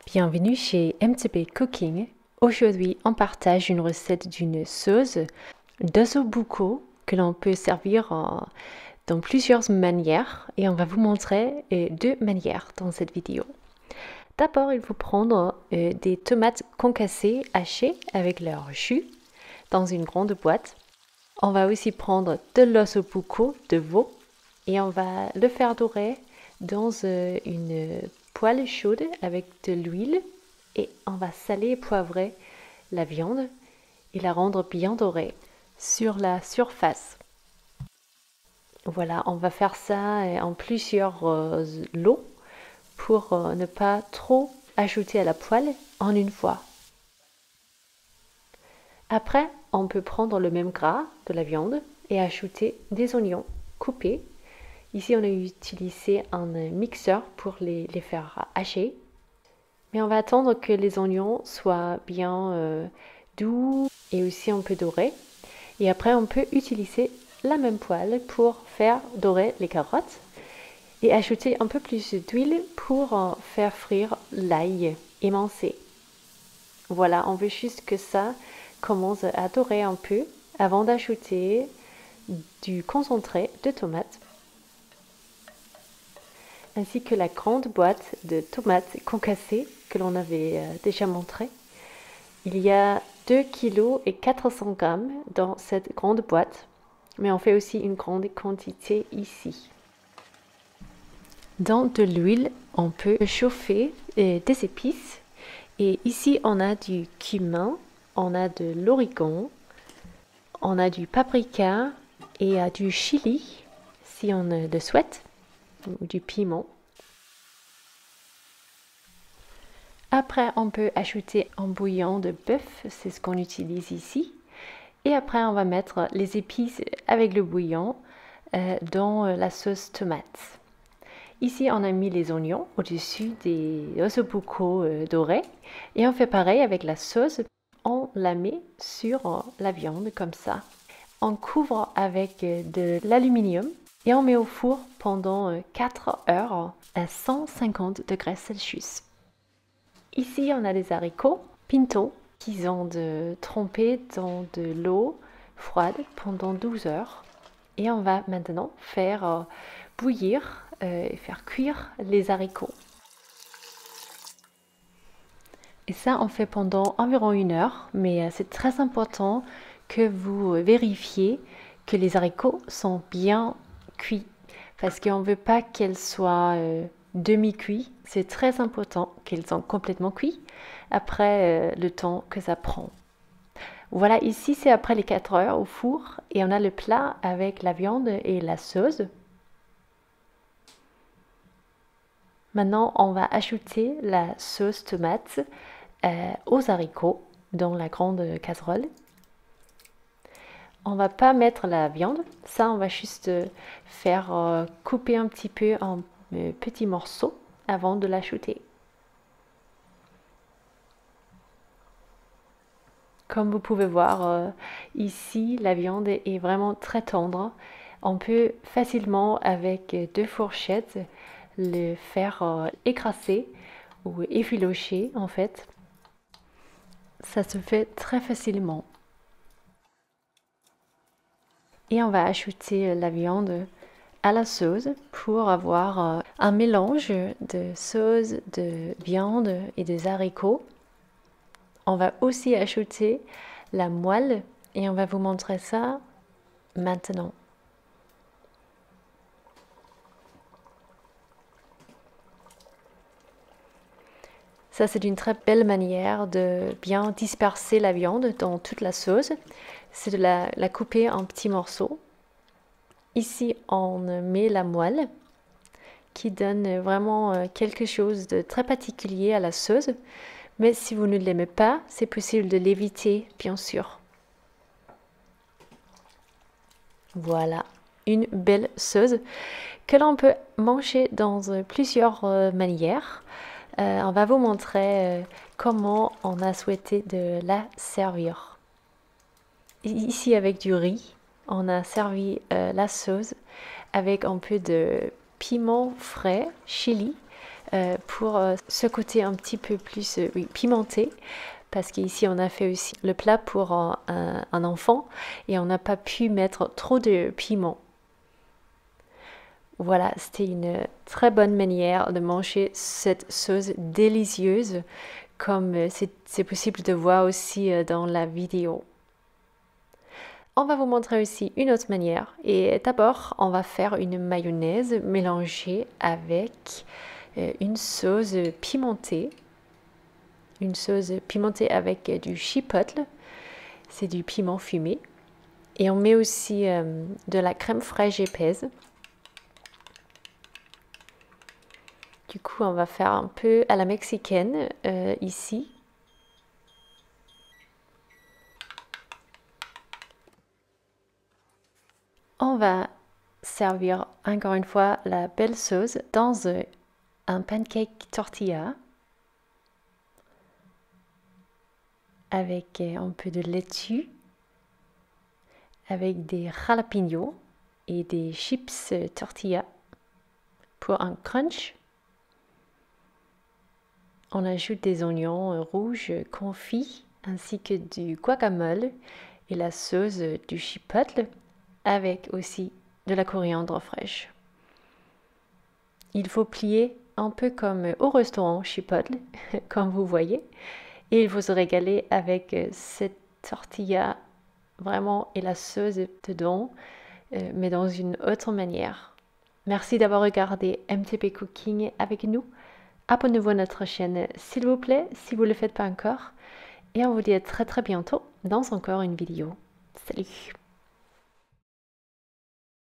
Bienvenue chez MTB Cooking. Aujourd'hui, on partage une recette d'une sauce d'ossobuco que l'on peut servir dans plusieurs manières et on va vous montrer deux manières dans cette vidéo. D'abord, il faut prendre des tomates concassées hachées avec leur jus dans une grande boîte. On va aussi prendre de l'ossobuco de veau et on va le faire dorer dans une poêle chaude avec de l'huile et on va saler et poivrer la viande et la rendre bien dorée sur la surface. Voilà, on va faire ça en plusieurs lots pour ne pas trop ajouter à la poêle en une fois. Après, on peut prendre le même gras de la viande et ajouter des oignons coupés. Ici, on a utilisé un mixeur pour les faire hacher. Mais on va attendre que les oignons soient bien doux et aussi un peu dorés. Et après, on peut utiliser la même poêle pour faire dorer les carottes et ajouter un peu plus d'huile pour faire frire l'ail émincé. Voilà, on veut juste que ça commence à dorer un peu avant d'ajouter du concentré de tomates ainsi que la grande boîte de tomates concassées que l'on avait déjà montré. Il y a 2 kg et 400 g dans cette grande boîte, mais on fait aussi une grande quantité ici. Dans de l'huile, on peut chauffer des épices. Et ici, on a du cumin, on a de l'origan, on a du paprika et du chili, si on le souhaite, ou du piment. Après, on peut ajouter un bouillon de bœuf, c'est ce qu'on utilise ici. Et après, on va mettre les épices avec le bouillon dans la sauce tomate. Ici, on a mis les oignons au-dessus des ossobuco dorés. Et on fait pareil avec la sauce. On la met sur la viande comme ça. On couvre avec de l'aluminium et on met au four pendant 4 heures à 150 degrés Celsius. Ici, on a des haricots pinto qui ont trempé dans de l'eau froide pendant 12 heures. Et on va maintenant faire bouillir et faire cuire les haricots. Et ça, on fait pendant environ 1 heure, mais c'est très important que vous vérifiez que les haricots sont bien cuits parce qu'on ne veut pas qu'elles soient demi-cuits. C'est très important qu'elles sont complètement cuits après le temps que ça prend. Voilà, ici c'est après les 4 heures au four et on a le plat avec la viande et la sauce. Maintenant, on va ajouter la sauce tomate aux haricots dans la grande casserole. On va pas mettre la viande, ça on va juste faire couper un petit peu en petits morceaux avant de l'ajouter. Comme vous pouvez voir ici, la viande est vraiment très tendre. On peut facilement avec 2 fourchettes le faire écraser ou effilocher en fait. Ça se fait très facilement. Et on va ajouter la viande à la sauce pour avoir un mélange de sauce, de viande et des haricots. On va aussi ajouter la moelle et on va vous montrer ça maintenant. Ça, c'est une très belle manière de bien disperser la viande dans toute la sauce. C'est de la couper en petits morceaux. Ici, on met la moelle qui donne vraiment quelque chose de très particulier à la sauce. Mais si vous ne l'aimez pas, c'est possible de l'éviter, bien sûr. Voilà, une belle sauce que l'on peut manger dans plusieurs manières. On va vous montrer comment on a souhaité de la servir. Ici avec du riz, on a servi la sauce avec un peu de piment frais, chili, pour ce côté un petit peu plus oui, pimenté. Parce qu'ici, on a fait aussi le plat pour un enfant et on n'a pas pu mettre trop de piment. Voilà, c'était une très bonne manière de manger cette sauce délicieuse, comme c'est possible de voir aussi dans la vidéo. On va vous montrer aussi une autre manière. Et d'abord, on va faire une mayonnaise mélangée avec une sauce pimentée. Une sauce pimentée avec du chipotle, c'est du piment fumé. Et on met aussi de la crème fraîche épaisse. Du coup, on va faire un peu à la mexicaine ici. On va servir encore une fois la belle sauce dans un pancake tortilla avec un peu de laitue, avec des jalapenos et des chips tortilla pour un crunch. On ajoute des oignons rouges confits ainsi que du guacamole et la sauce du chipotle avec aussi de la coriandre fraîche. Il faut plier un peu comme au restaurant chipotle, comme vous voyez, et il faut se régaler avec cette tortilla vraiment et la sauce dedans, mais dans une autre manière. Merci d'avoir regardé MTP Cooking avec nous. Abonnez-vous à notre chaîne s'il vous plaît, si vous ne le faites pas encore. Et on vous dit à très très bientôt dans encore une vidéo. Salut!